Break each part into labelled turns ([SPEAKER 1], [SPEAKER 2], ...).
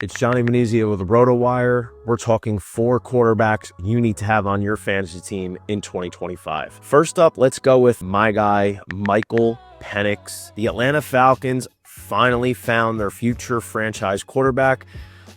[SPEAKER 1] It's Johnny Venezia with RotoWire. We're talking 4 quarterbacks you need to have on your fantasy team in 2025. First up, let's go with my guy, Michael Penix. The Atlanta Falcons finally found their future franchise quarterback.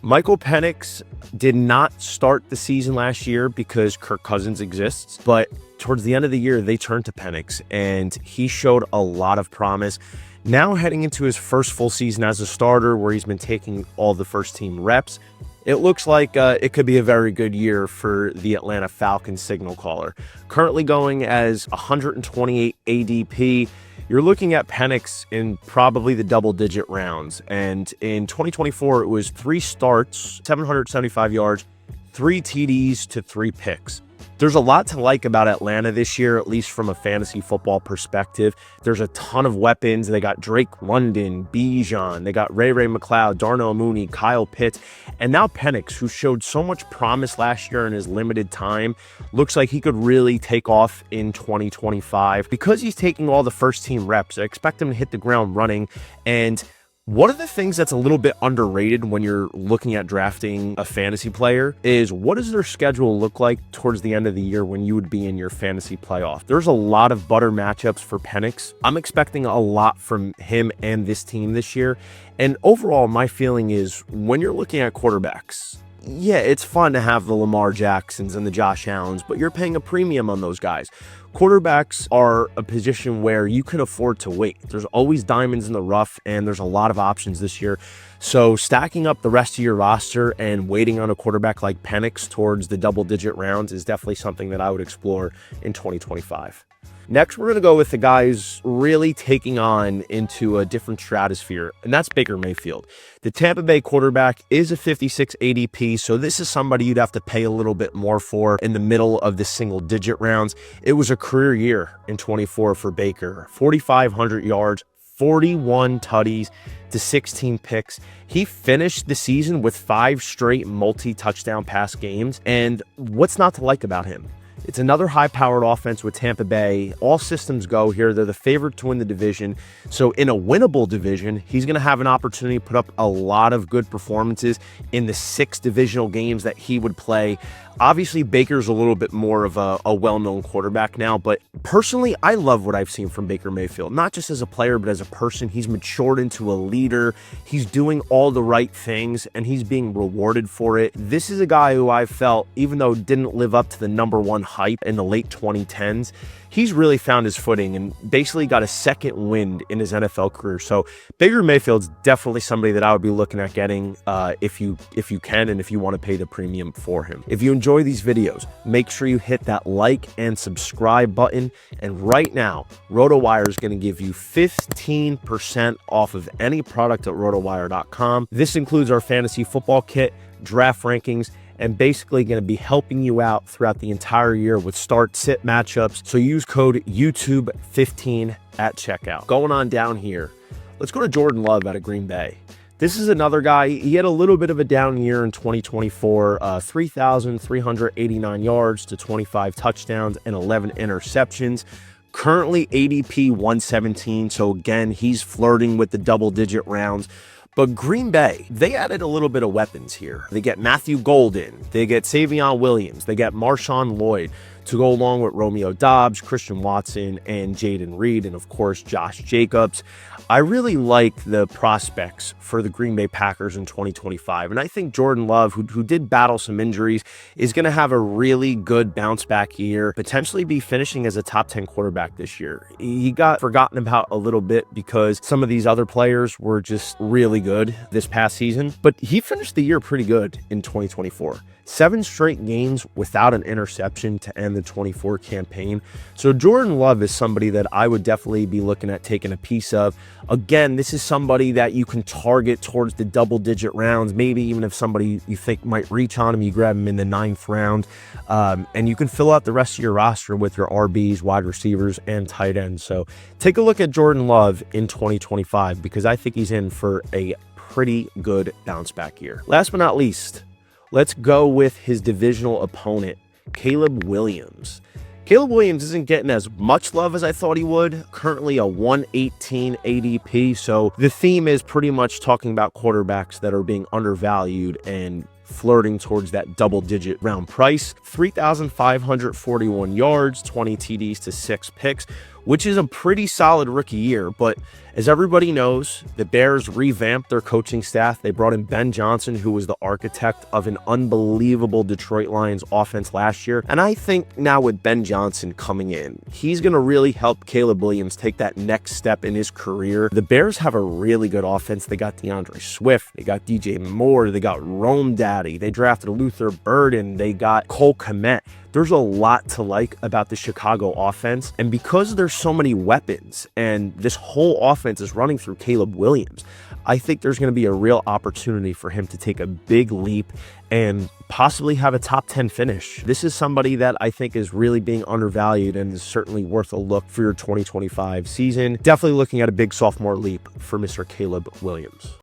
[SPEAKER 1] Michael Penix did not start the season last year because Kirk Cousins exists, but towards the end of the year, they turned to Penix, and he showed a lot of promise. Now heading into his first full season as a starter, where he's been taking all the first team reps, it looks like it could be a very good year for the Atlanta Falcons signal caller. Currently going as 128 ADP, you're looking at Penix in probably the double-digit rounds. And in 2024, it was 3 starts, 775 yards, 3 TDs to 3 picks. There's a lot to like about Atlanta this year, at least from a fantasy football perspective. There's a ton of weapons. They got Drake London, Bijan, they got Ray McLeod, Darnell Mooney, Kyle Pitts, and now Penix, who showed so much promise last year in his limited time, looks like he could really take off in 2025. Because he's taking all the first team reps, I expect him to hit the ground running. And one of the things that's a little bit underrated when you're looking at drafting a fantasy player is, what does their schedule look like towards the end of the year when you would be in your fantasy playoff? There's a lot of butter matchups for Penix. I'm expecting a lot from him and this team this year. And overall, my feeling is, when you're looking at quarterbacks, yeah, it's fun to have the Lamar Jacksons and the Josh Allens, but you're paying a premium on those guys. Quarterbacks are a position where you can afford to wait. There's always diamonds in the rough, and there's a lot of options this year. So stacking up the rest of your roster and waiting on a quarterback like Penix towards the double-digit rounds is definitely something that I would explore in 2025. Next, we're going to go with the guy who's really taking on into a different stratosphere, and that's Baker Mayfield. The Tampa Bay quarterback is a 56 ADP, so this is somebody you'd have to pay a little bit more for in the middle of the single-digit rounds. It was a career year in 24 for Baker. 4,500 yards, 41 tutties to 16 picks. He finished the season with 5 straight multi-touchdown pass games, and what's not to like about him? It's another high-powered offense with Tampa Bay. All systems go here. They're the favorite to win the division. So in a winnable division, he's going to have an opportunity to put up a lot of good performances in the 6 divisional games that he would play. Obviously, Baker's a little bit more of a well-known quarterback now, but personally, I love what I've seen from Baker Mayfield. Not just as a player, but as a person. He's matured into a leader. He's doing all the right things, and he's being rewarded for it. This is a guy who I felt, even though didn't live up to the #1 hype in the late 2010s, he's really found his footing and basically got a second wind in his NFL career. So Baker Mayfield's definitely somebody that I would be looking at getting if you can, and if you want to pay the premium for him. If you enjoy these videos, make sure you hit that like and subscribe button. And right now, RotoWire is going to give you 15% off of any product at RotoWire.com. This includes our fantasy football kit, draft rankings, and basically going to be helping you out throughout the entire year with start-sit matchups. So use code YouTube15 at checkout. Going on down here, let's go to Jordan Love out of Green Bay. This is another guy. He had a little bit of a down year in 2024, 3,389 yards to 25 touchdowns and 11 interceptions. Currently ADP 117, so again, he's flirting with the double-digit rounds. But Green Bay, they added a little bit of weapons here. They get Matthew Golden, they get Savion Williams, they get Marshawn Lloyd to go along with Romeo Doubs, Christian Watson, and Jaden Reed, and of course, Josh Jacobs. I really like the prospects for the Green Bay Packers in 2025. And I think Jordan Love, who did battle some injuries, is going to have a really good bounce back year, potentially be finishing as a top 10 quarterback this year. He got forgotten about a little bit because some of these other players were just really good this past season, but he finished the year pretty good in 2024. 7 straight games without an interception to end the 24 campaign. So Jordan Love is somebody that I would definitely be looking at taking a piece of. Again, this is somebody that you can target towards the double-digit rounds. Maybe even if somebody you think might reach on him, you grab him in the 9th round. And you can fill out the rest of your roster with your RBs, wide receivers, and tight ends. So take a look at Jordan Love in 2025 because I think he's in for a pretty good bounce back year. Last but not least, let's go with his divisional opponent, Caleb Williams. Caleb Williams isn't getting as much love as I thought he would. Currently a 118 ADP. So the theme is pretty much talking about quarterbacks that are being undervalued and flirting towards that double-digit round price. 3,541 yards, 20 TDs to 6 picks, which is a pretty solid rookie year. But as everybody knows, the Bears revamped their coaching staff. They brought in Ben Johnson, who was the architect of an unbelievable Detroit Lions offense last year. And I think now with Ben Johnson coming in, he's going to really help Caleb Williams take that next step in his career. The Bears have a really good offense. They got DeAndre Swift. They got DJ Moore. They got Rome Daddy. They drafted Luther Burden. They got Cole Kmet. There's a lot to like about the Chicago offense. And because there's so many weapons and this whole offense is running through Caleb Williams, I think there's going to be a real opportunity for him to take a big leap and possibly have a top 10 finish. This is somebody that I think is really being undervalued and is certainly worth a look for your 2025 season. Definitely looking at a big sophomore leap for Mr. Caleb Williams.